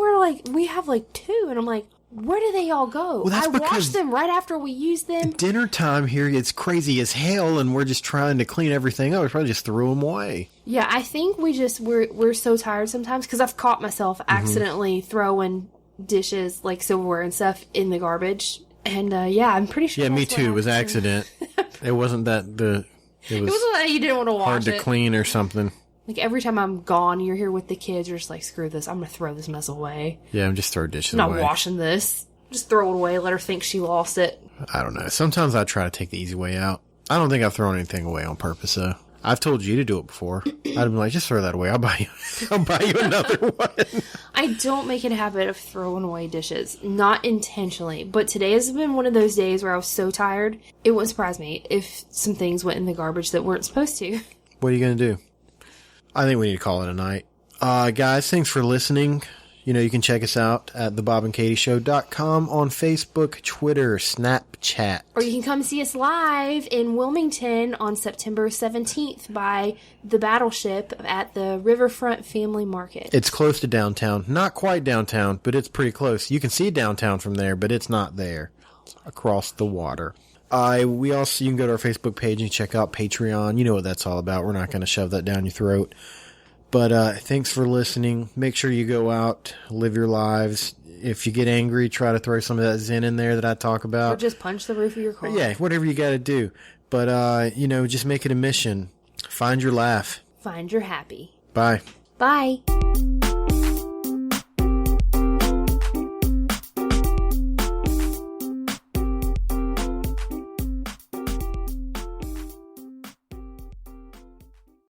we have, like, 2. And I'm like, where do they all go? Well, that's I because washed them right after we used them. Dinner time here gets crazy as hell, and we're just trying to clean everything up. We probably just threw them away. Yeah, I think we're so tired sometimes, because I've caught myself accidentally throwing dishes, like silverware and stuff, in the garbage. And, yeah, I'm pretty sure. Yeah, me that's what too. It was happened. accident. It wasn't that it was It wasn't that you didn't want to wash hard to it. clean or something. Like, every time I'm gone, you're here with the kids, you're just like, screw this, I'm gonna throw this mess away. Yeah, I'm just throw dishes I'm not away. washing this. Just throw it away, let her think she lost it. I don't know. Sometimes I try to take the easy way out. I don't think I've thrown anything away on purpose, though. I've told you to do it before. I'd be like, just throw that away. I'll buy you another one. I don't make it a habit of throwing away dishes. Not intentionally. But today has been one of those days where I was so tired, it wouldn't surprise me if some things went in the garbage that weren't supposed to. What are you going to do? I think we need to call it a night. Guys, thanks for listening. You know, you can check us out at thebobandkatieshow.com on Facebook, Twitter, Snapchat. Or you can come see us live in Wilmington on September 17th by the Battleship at the Riverfront Family Market. It's close to downtown. Not quite downtown, but it's pretty close. You can see downtown from there, but it's not there. It's across the water. You can go to our Facebook page and check out Patreon. You know what that's all about. We're not going to shove that down your throat. But thanks for listening. Make sure you go out, live your lives. If you get angry, try to throw some of that Zen in there that I talk about. Or just punch the roof of your car. Yeah, whatever you got to do. But, just make it a mission. Find your laugh. Find your happy. Bye. Bye.